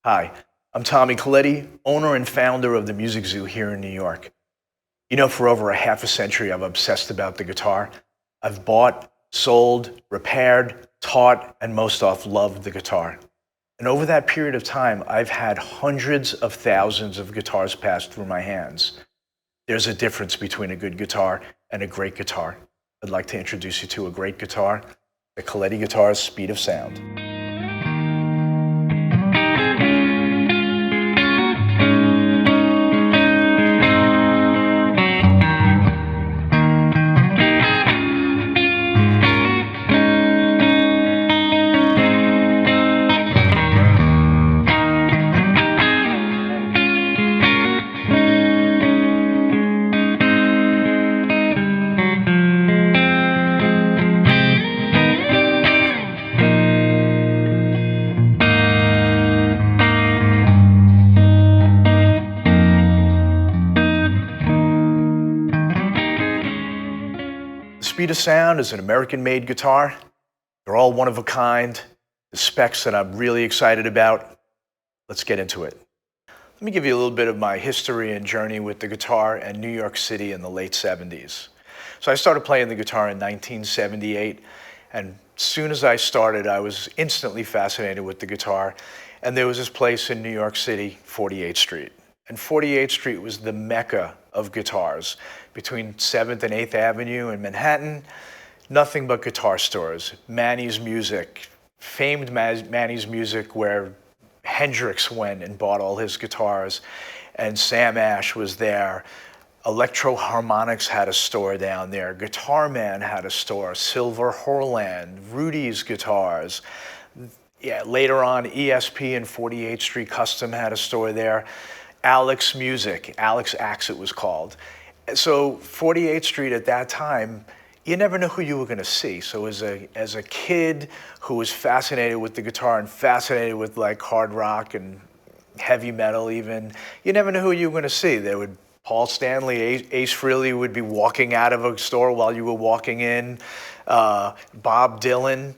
Hi, I'm Tommy Colletti, owner and founder of the Music Zoo here in New York. You know, for over a half a century, I've obsessed about the guitar. I've bought, sold, repaired, taught, and most off loved the guitar. And over that period of time, I've had hundreds of thousands of guitars pass through my hands. There's a difference between a good guitar and a great guitar. I'd like to introduce you to a great guitar, the Colletti Guitars Speed of Sound. The Speed of Sound is an American-made guitar. They're all one of a kind. The specs that I'm really excited about. Let's get into it. Let me give you a little bit of my history and journey with the guitar and New York City in the late 70s. So I started playing the guitar in 1978, and as soon as I started, I was instantly fascinated with the guitar. And there was this place in New York City, 48th Street. And 48th Street was the mecca of guitars. Between 7th and 8th Avenue in Manhattan, nothing but guitar stores. Manny's Music, famed Manny's Music, where Hendrix went and bought all his guitars, and Sam Ash was there. Electro Harmonics had a store down there. Guitar Man had a store. Silver Horland, Rudy's Guitars. Yeah, later on, ESP and 48th Street Custom had a store there. Alex Music, Alex Axe it was called. So 48th Street at that time, you never know who you were going to see. So as a kid who was fascinated with the guitar and fascinated with like hard rock and heavy metal even, you never know who you were going to see. There would Paul Stanley, Ace Frehley would be walking out of a store while you were walking in. Bob Dylan.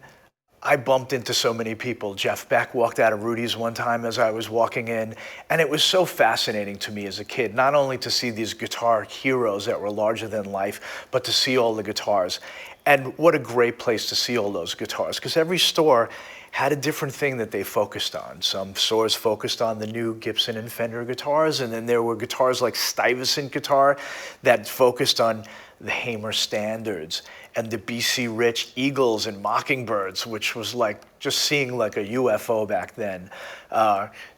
I bumped into so many people. Jeff Beck walked out of Rudy's one time as I was walking in, and it was so fascinating to me as a kid, not only to see these guitar heroes that were larger than life, but to see all the guitars. And what a great place to see all those guitars, because every store had a different thing that they focused on. Some stores focused on the new Gibson and Fender guitars, and then there were guitars like Stuyvesant guitar that focused on the Hamer Standards and the BC Rich Eagles and Mockingbirds, which was like just seeing like a UFO back then.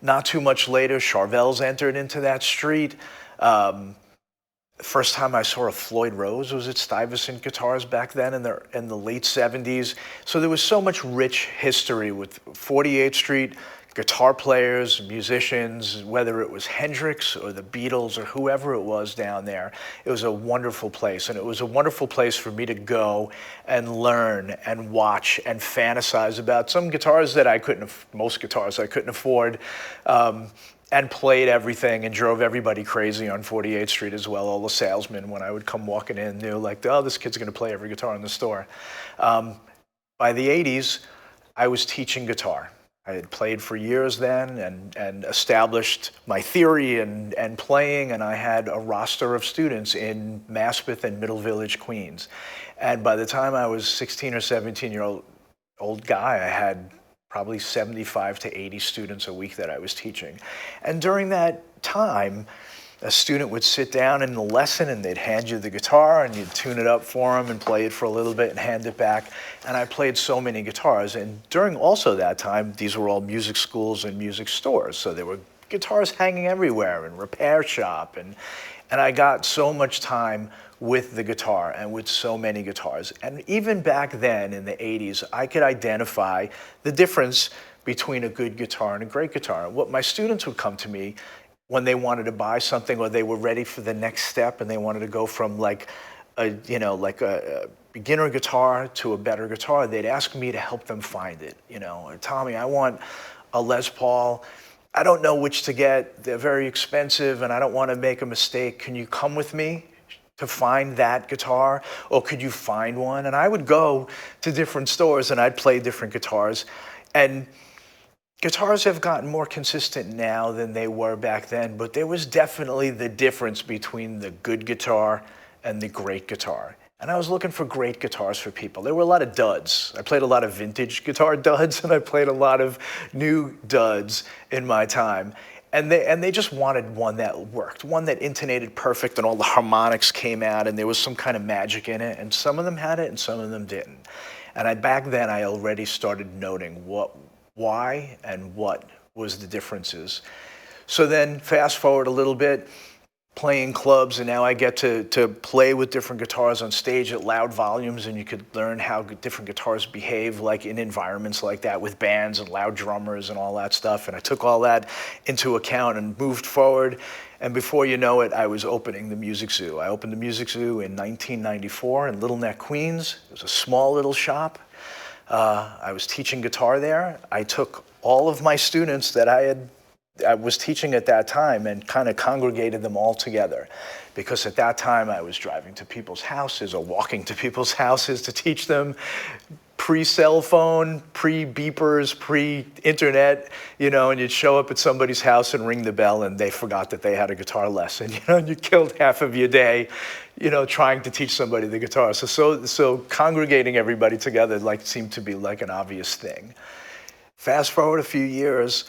Not too much later, Charvel's entered into that street. First time I saw a Floyd Rose was at Stuyvesant Guitars back then in the late 70s. So there was so much rich history with 48th Street, guitar players, musicians, whether it was Hendrix or the Beatles or whoever it was down there. It was a wonderful place, and it was a wonderful place for me to go and learn and watch and fantasize about some guitars that most guitars I couldn't afford, and played everything and drove everybody crazy on 48th Street as well. All the salesmen, when I would come walking in, knew like, oh, this kid's gonna play every guitar in the store. By the 80s, I was teaching guitar. I had played for years then and established my theory and playing, and I had a roster of students in Maspeth and Middle Village, Queens. And by the time I was 16 or 17-year-old guy, I had probably 75 to 80 students a week that I was teaching. And during that time, a student would sit down in the lesson and they'd hand you the guitar and you'd tune it up for them and play it for a little bit and hand it back. And I played so many guitars. And during also that time, these were all music schools and music stores. So there were guitars hanging everywhere and repair shop. And I got so much time with the guitar and with so many guitars. And even back then in the 80s, I could identify the difference between a good guitar and a great guitar. And what my students would come to me when they wanted to buy something or they were ready for the next step and they wanted to go from like a beginner guitar to a better guitar, they'd ask me to help them find it. Tommy, I want a Les Paul. I don't know which to get. They're very expensive and I don't want to make a mistake. Can you come with me to find that guitar? Or could you find one? And I would go to different stores and I'd play different guitars. And Guitars have gotten more consistent now than they were back then, but there was definitely the difference between the good guitar and the great guitar. And I was looking for great guitars for people. There were a lot of duds. I played a lot of vintage guitar duds, and I played a lot of new duds in my time. And they just wanted one that worked, one that intonated perfect and all the harmonics came out and there was some kind of magic in it. And some of them had it and some of them didn't. And back then I already started noting why and what was the differences. So then fast forward a little bit, playing clubs, and now I get to play with different guitars on stage at loud volumes, and you could learn how different guitars behave like in environments like that with bands and loud drummers and all that stuff. And I took all that into account and moved forward. And before you know it, I was opening the Music Zoo. I opened the Music Zoo in 1994 in Little Neck, Queens. It was a small little shop. I was teaching guitar there. I took all of my students that I was teaching at that time and kind of congregated them all together, because at that time I was driving to people's houses or walking to people's houses to teach them, pre-cell phone, pre-beepers, pre-internet, and you'd show up at somebody's house and ring the bell and they forgot that they had a guitar lesson, and you killed half of your day, trying to teach somebody the guitar. So congregating everybody together seemed to be like an obvious thing. Fast forward a few years,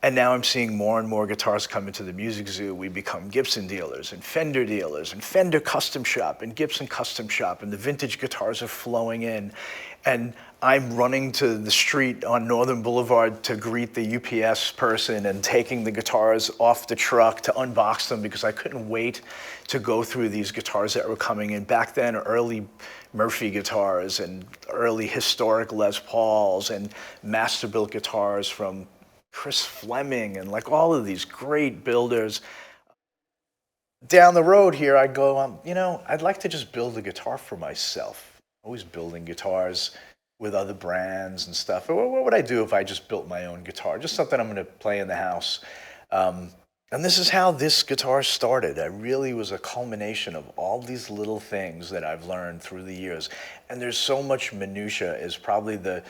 and now I'm seeing more and more guitars come into the Music Zoo. We become Gibson dealers and Fender Custom Shop and Gibson Custom Shop, and the vintage guitars are flowing in. And I'm running to the street on Northern Boulevard to greet the UPS person and taking the guitars off the truck to unbox them, because I couldn't wait to go through these guitars that were coming in. Back then, early Murphy guitars and early historic Les Pauls and master-built guitars from Chris Fleming and all of these great builders. Down the road here, I go, I'd like to just build a guitar for myself. Always building guitars with other brands and stuff. What would I do if I just built my own guitar? Just something I'm going to play in the house. And this is how this guitar started. It really was a culmination of all these little things that I've learned through the years. And there's so much minutia is probably the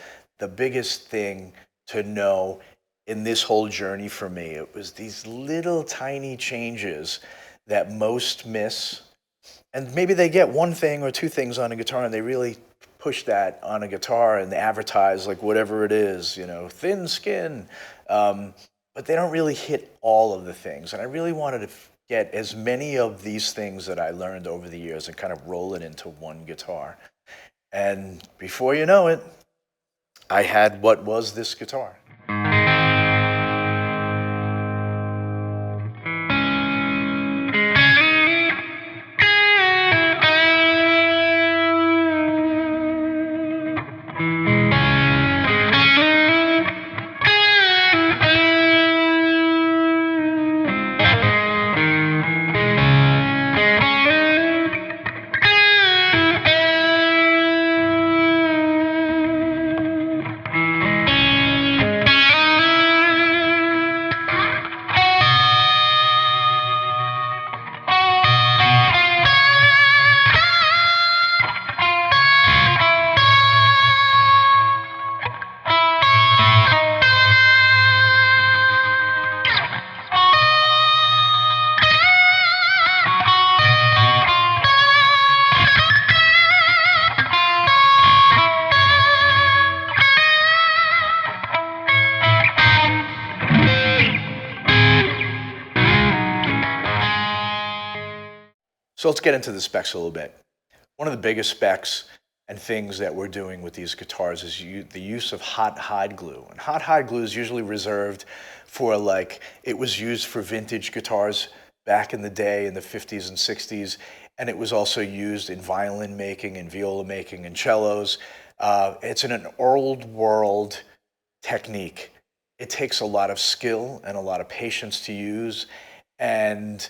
biggest thing to know in this whole journey for me. It was these little tiny changes that most miss. And maybe they get one thing or two things on a guitar and they really push that on a guitar and they advertise whatever it is, thin skin. But they don't really hit all of the things. And I really wanted to get as many of these things that I learned over the years and kind of roll it into one guitar. And before you know it, I had what was this guitar. So let's get into the specs a little bit. One of the biggest specs and things that we're doing with these guitars is the use of hot hide glue. And hot hide glue is usually reserved for it was used for vintage guitars back in the day in the 50s and 60s. And it was also used in violin making and viola making and cellos. It's an old world technique. It takes a lot of skill and a lot of patience to use. And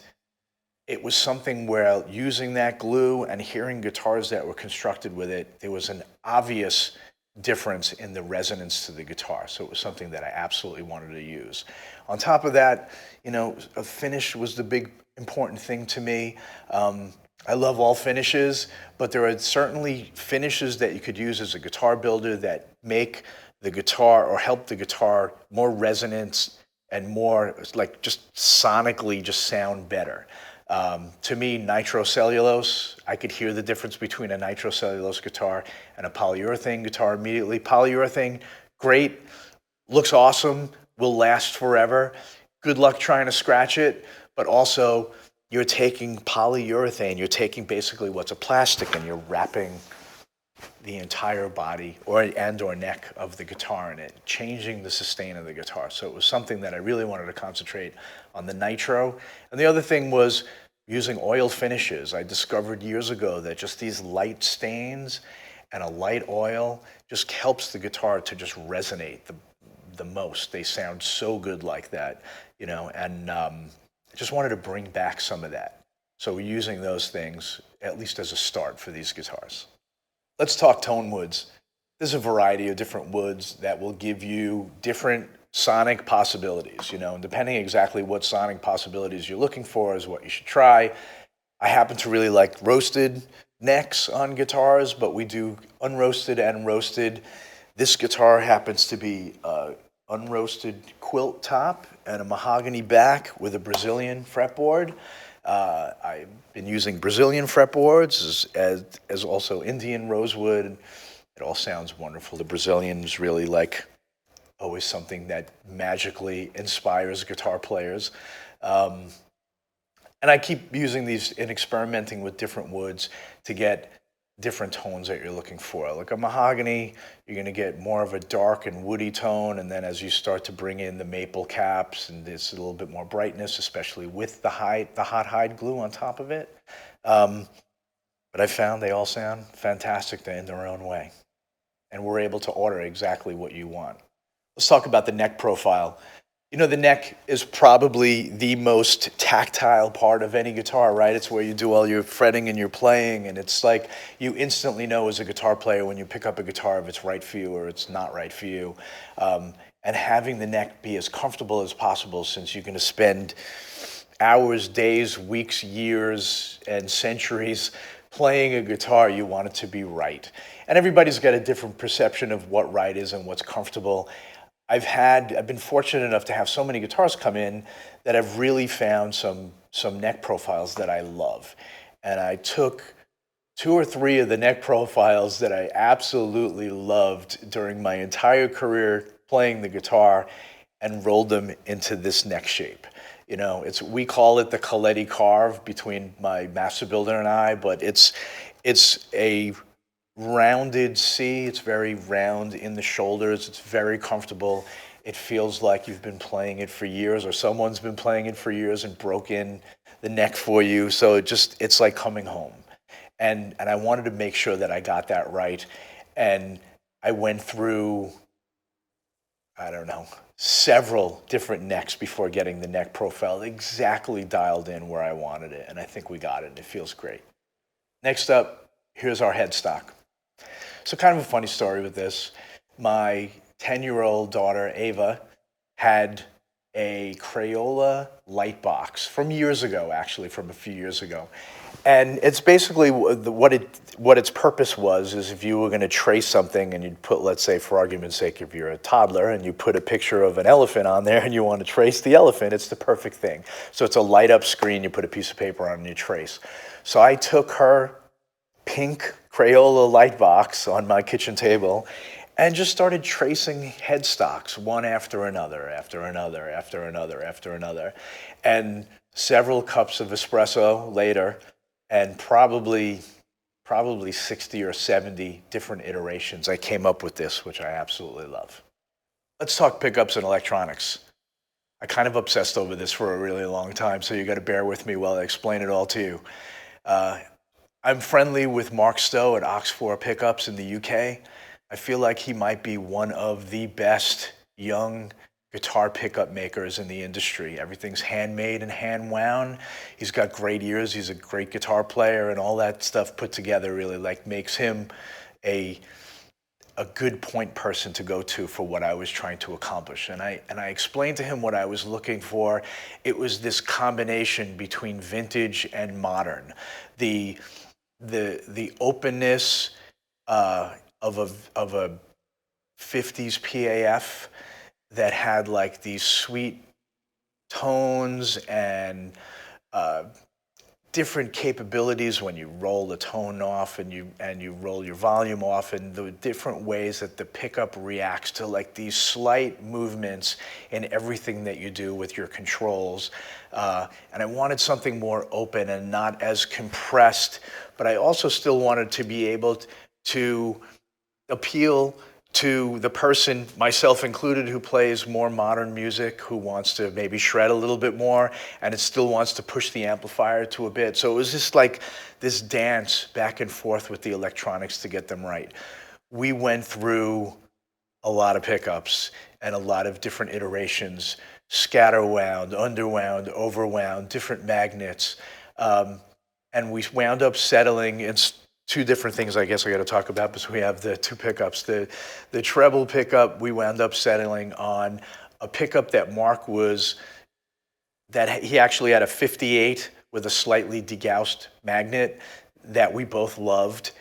it was something where using that glue and hearing guitars that were constructed with it, there was an obvious difference in the resonance to the guitar. So it was something that I absolutely wanted to use. On top of that, a finish was the big important thing to me. I love all finishes, but there are certainly finishes that you could use as a guitar builder that make the guitar, or help the guitar more resonance and more like just sonically just sound better. To me, nitrocellulose, I could hear the difference between a nitrocellulose guitar and a polyurethane guitar immediately. Polyurethane, great, looks awesome, will last forever. Good luck trying to scratch it, but also you're taking polyurethane, you're taking basically what's a plastic and you're wrapping the entire body or neck of the guitar in it, changing the sustain of the guitar. So it was something that I really wanted to concentrate on the nitro. And the other thing was using oil finishes. I discovered years ago that just these light stains and a light oil just helps the guitar to just resonate the most. They sound so good like that, you know, and I just wanted to bring back some of that. So we're using those things, at least as a start for these guitars. Let's talk Tonewoods. There's a variety of different woods that will give you different sonic possibilities, you know, and depending exactly what sonic possibilities you're looking for is what you should try. I happen to really like roasted necks on guitars, but we do unroasted and roasted. This guitar happens to be unroasted quilt top and a mahogany back with a Brazilian fretboard. I've been using Brazilian fretboards as also Indian rosewood. It all sounds wonderful. The Brazilian is really like always something that magically inspires guitar players. And I keep using these and experimenting with different woods to get different tones that you're looking for. Like a mahogany, you're going to get more of a dark and woody tone, and then as you start to bring in the maple caps and there's a little bit more brightness, especially with the hot hide glue on top of it. But I found they all sound fantastic in their own way, and we're able to order exactly what you want. Let's talk about the neck profile. You know, the neck is probably the most tactile part of any guitar, right? It's where you do all your fretting and your playing, and it's like you instantly know as a guitar player when you pick up a guitar if it's right for you or it's not right for you. And having the neck be as comfortable as possible, since you're going to spend hours, days, weeks, years, and centuries playing a guitar, you want it to be right. And everybody's got a different perception of what right is and what's comfortable. I've been fortunate enough to have so many guitars come in that I've really found some neck profiles that I love. And I took 2 or 3 of the neck profiles that I absolutely loved during my entire career playing the guitar and rolled them into this neck shape. You know, we call it the Colletti carve between my master builder and I, but it's a rounded C. It's very round in the shoulders. It's very comfortable. It feels like you've been playing it for years, or someone's been playing it for years and broke in the neck for you. So it's like coming home. And I wanted to make sure that I got that right. And I went through, I don't know, several different necks before getting the neck profile exactly dialed in where I wanted it. And I think we got it, and it feels great. Next up, here's our headstock. So kind of a funny story with this. My 10-year-old daughter, Ava, had a Crayola light box from years ago, actually, from a few years ago. And it's basically what its purpose was is if you were going to trace something and you'd put, let's say, for argument's sake, if you're a toddler and you put a picture of an elephant on there and you want to trace the elephant, it's the perfect thing. So it's a light up screen, you put a piece of paper on and you trace. So I took her pink Crayola light box on my kitchen table and just started tracing headstocks one after another, after another, after another, after another. And several cups of espresso later, and probably 60 or 70 different iterations, I came up with this, which I absolutely love. Let's talk pickups and electronics. I kind of obsessed over this for a really long time, so you got to bear with me while I explain it all to you. I'm friendly with Mark Stowe at Ox4 Pickups in the UK. I feel like he might be one of the best young guitar pickup makers in the industry. Everything's handmade and hand wound. He's got great ears. He's a great guitar player, and all that stuff put together really like makes him a good point person to go to for what I was trying to accomplish. And I explained to him what I was looking for. It was this combination between vintage and modern. The openness of a 50s PAF that had like these sweet tones and different capabilities when you roll the tone off and you roll your volume off, and the different ways that the pickup reacts to like these slight movements in everything that you do with your controls. And I wanted something more open and not as compressed, but I also still wanted to be able to appeal to the person, myself included, who plays more modern music, who wants to maybe shred a little bit more, and it still wants to push the amplifier to a bit. So it was just like this dance back and forth with the electronics to get them right. We went through a lot of pickups and a lot of different iterations, scatter wound, underwound, overwound, different magnets. And we wound up settling in two different things I guess I got to talk about, because we have the two pickups. The treble pickup, we wound up settling on a pickup that he actually had a 58 with a slightly degaussed magnet that we both loved,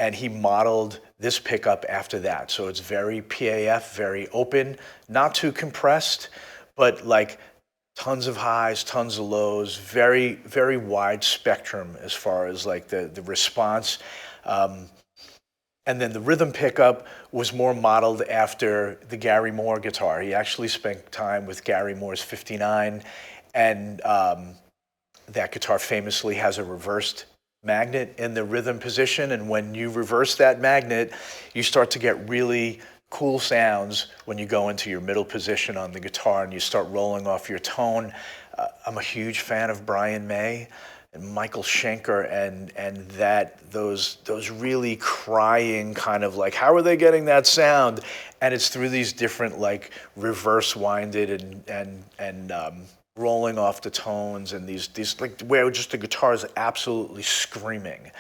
and he modeled this pickup after that. So it's very PAF, very open, not too compressed, but like tons of highs, tons of lows, very, very wide spectrum as far as like the response. And then the rhythm pickup was more modeled after the Gary Moore guitar. He actually spent time with Gary Moore's 59, and that guitar famously has a reversed magnet in the rhythm position, and when you reverse that magnet, you start to get really cool sounds when you go into your middle position on the guitar and you start rolling off your tone. I'm a huge fan of Brian May and Michael Schenker, and those really crying kind of like, how are they getting that sound? And it's through these different like reverse winded and rolling off the tones, and these like where just the guitar is absolutely screaming.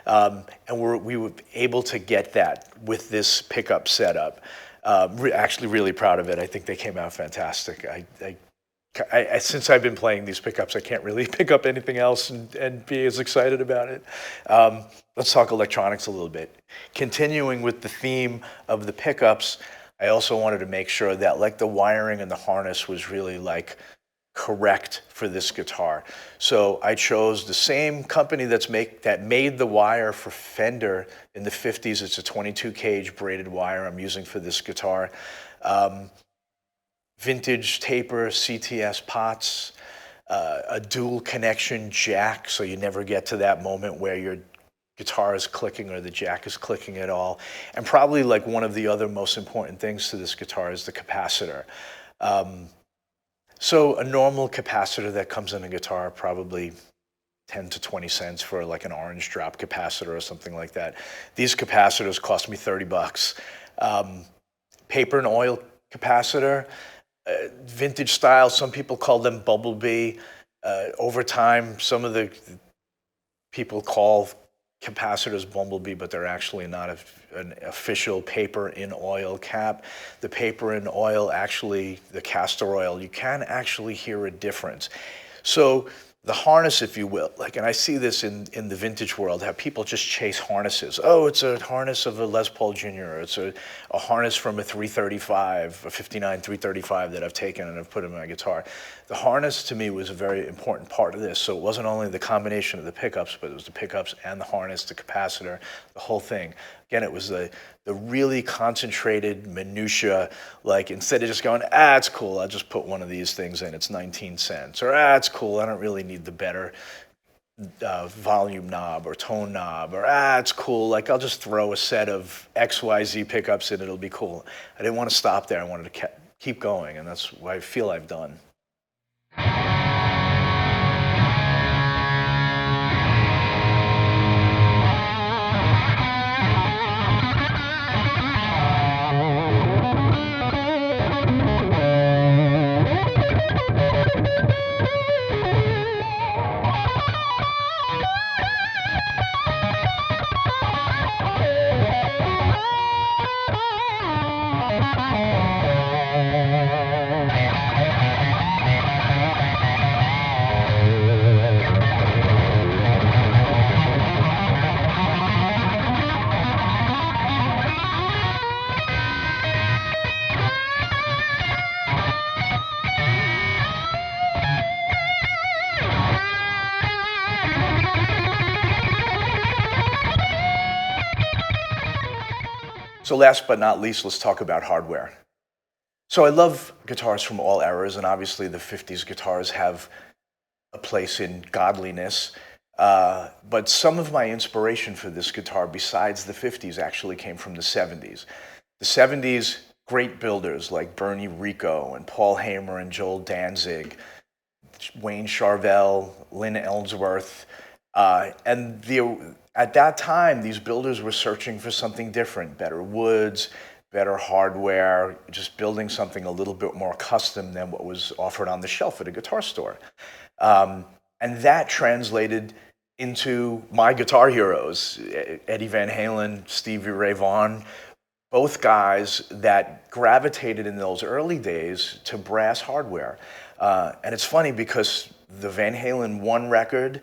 And we were able to get that with this pickup setup. Actually really proud of it. I think they came out fantastic. I since I've been playing these pickups, I can't really pick up anything else and be as excited about it. Let's talk electronics a little bit. Continuing with the theme of the pickups, I also wanted to make sure that like the wiring and the harness was really like correct for this guitar. So I chose the same company that made the wire for Fender in the 50s. It's a 22 cage braided wire I'm using for this guitar. Vintage taper CTS pots, a dual connection jack, so you never get to that moment where your guitar is clicking or the jack is clicking at all. And probably like one of the other most important things to this guitar is the capacitor. So a normal capacitor that comes in a guitar, probably 10 to 20 cents for like an orange drop capacitor or something like that. These capacitors cost me 30 bucks. Paper and oil capacitor, vintage style, some people call them bumblebee. Over time, some of the people call capacitors bumblebee, but they're actually not an official paper in oil cap. The paper in oil, actually, the castor oil, you can actually hear a difference. So the harness, if you will, like, and I see this in the vintage world, how people just chase harnesses. Oh, it's a harness of a Les Paul Jr., or it's a harness from a 335, a 59 335 that I've taken and I've put in my guitar. The harness to me was a very important part of this. So it wasn't only the combination of the pickups, but it was the pickups and the harness, the capacitor, the whole thing. Again, it was the really concentrated minutia, like instead of just going, it's cool, I'll just put one of these things in, it's 19 cents. Or, it's cool, I don't really need the better volume knob or tone knob. Or, it's cool, like I'll just throw a set of XYZ pickups in, it'll be cool. I didn't want to stop there, I wanted to keep going, and that's what I feel I've done. So last but not least, let's talk about hardware. So I love guitars from all eras, and obviously the 50s guitars have a place in godliness. But some of my inspiration for this guitar, besides the 50s, actually came from the 70s. The 70s, great builders like Bernie Rico and Paul Hamer and Joel Danzig, Wayne Charvel, Lynn Ellsworth, at that time, these builders were searching for something different, better woods, better hardware, just building something a little bit more custom than what was offered on the shelf at a guitar store. And that translated into my guitar heroes, Eddie Van Halen, Stevie Ray Vaughan, both guys that gravitated in those early days to brass hardware. And it's funny because the Van Halen 1 record,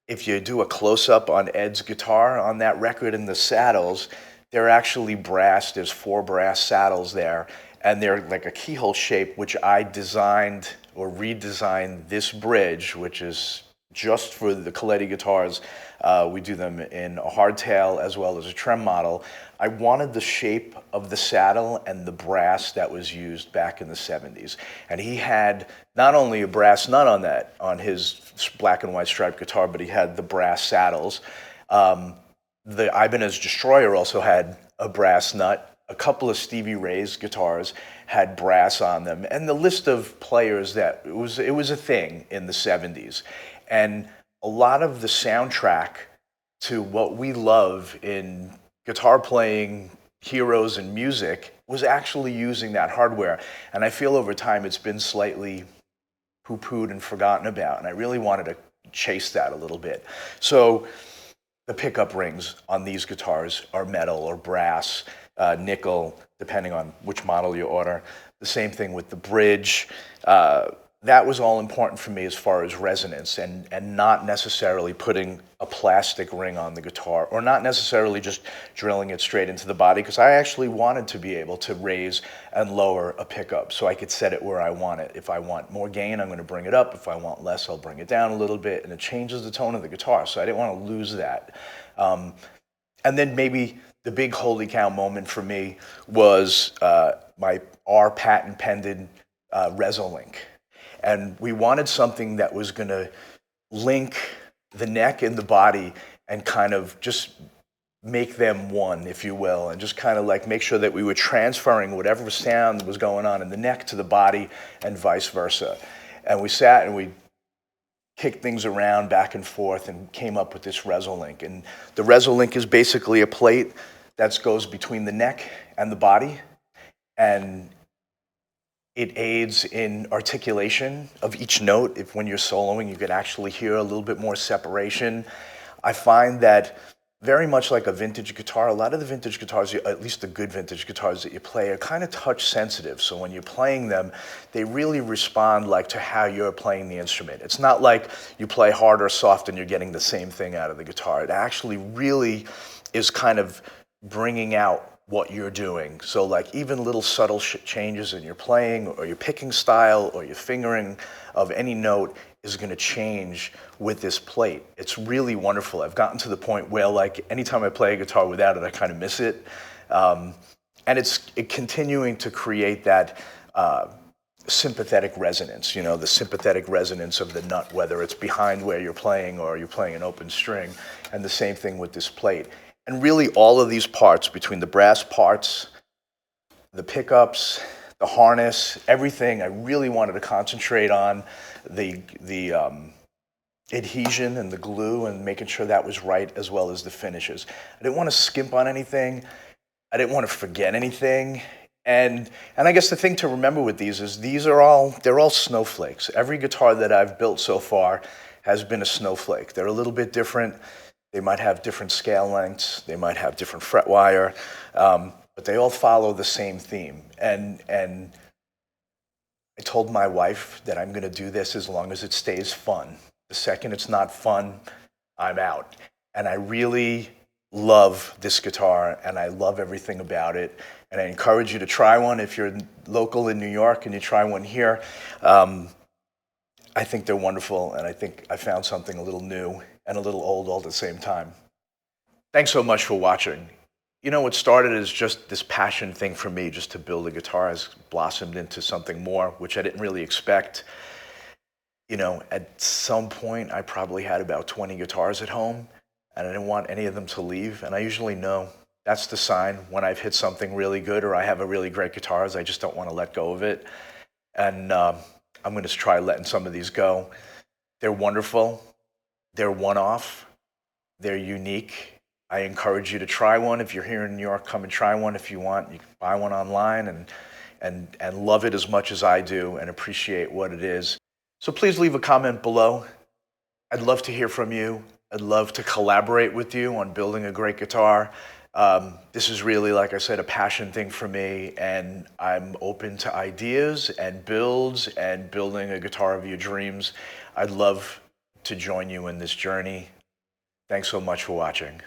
if you do a close-up on Ed's guitar on that record in the saddles, they're actually brass. There's 4 brass saddles there, and they're like a keyhole shape, which I designed or redesigned this bridge, which is just for the Colletti guitars. We do them in a hardtail as well as a trem model. I wanted the shape of the saddle and the brass that was used back in the 70s. And he had not only a brass nut on his black and white striped guitar, but he had the brass saddles. The Ibanez Destroyer also had a brass nut. A couple of Stevie Ray's guitars had brass on them. And the list of players that, it was a thing in the 70s. And a lot of the soundtrack to what we love in guitar playing heroes and music was actually using that hardware. And I feel over time it's been slightly poo-pooed and forgotten about. And I really wanted to chase that a little bit. So the pickup rings on these guitars are metal or brass, nickel, depending on which model you order. The same thing with the bridge. That was all important for me as far as resonance and not necessarily putting a plastic ring on the guitar or not necessarily just drilling it straight into the body, because I actually wanted to be able to raise and lower a pickup so I could set it where I want it. If I want more gain, I'm going to bring it up. If I want less, I'll bring it down a little bit, and it changes the tone of the guitar, so I didn't want to lose that. And then maybe the big holy cow moment for me was our patent pending Reso-Link. And we wanted something that was going to link the neck and the body and kind of just make them one, if you will, and just kind of like make sure that we were transferring whatever sound was going on in the neck to the body and vice versa. And we sat and we kicked things around back and forth and came up with this Reso-Link. And the Reso-Link is basically a plate that goes between the neck and the body, and it aids in articulation of each note. If when you're soloing, you could actually hear a little bit more separation. I find that very much like a vintage guitar, a lot of the vintage guitars, at least the good vintage guitars that you play, are kind of touch sensitive. So when you're playing them, they really respond like to how you're playing the instrument. It's not like you play hard or soft and you're getting the same thing out of the guitar. It actually really is kind of bringing out what you're doing. So like even little subtle changes in your playing or your picking style or your fingering of any note is going to change with this plate. It's really wonderful. I've gotten to the point where like anytime I play a guitar without it, I kind of miss it. And it's continuing to create that sympathetic resonance, you know, the sympathetic resonance of the nut, whether it's behind where you're playing or you're playing an open string, and the same thing with this plate. And really all of these parts, between the brass parts, the pickups, the harness, everything, I really wanted to concentrate on the adhesion and the glue and making sure that was right, as well as the finishes. I didn't want to skimp on anything. I didn't want to forget anything. And I guess the thing to remember with these is they're all snowflakes. Every guitar that I've built so far has been a snowflake. They're a little bit different. They might have different scale lengths. They might have different fret wire, but they all follow the same theme. And I told my wife that I'm going to do this as long as it stays fun. The second it's not fun, I'm out. And I really love this guitar, and I love everything about it. And I encourage you to try one if you're local in New York and you try one here. I think they're wonderful, and I think I found something a little new and a little old all at the same time. Thanks so much for watching. You know, what started as just this passion thing for me, just to build a guitar, has blossomed into something more, which I didn't really expect. You know, at some point, I probably had about 20 guitars at home, and I didn't want any of them to leave. And I usually know that's the sign when I've hit something really good or I have a really great guitar, is I just don't want to let go of it. And I'm going to try letting some of these go. They're wonderful. They're one-off. They're unique. I encourage you to try one. If you're here in New York, come and try one. If you want, you can buy one online and love it as much as I do and appreciate what it is. So please leave a comment below. I'd love to hear from you. I'd love to collaborate with you on building a great guitar. This is really, like I said, a passion thing for me, and I'm open to ideas and builds and building a guitar of your dreams. I'd love to join you in this journey. Thanks so much for watching.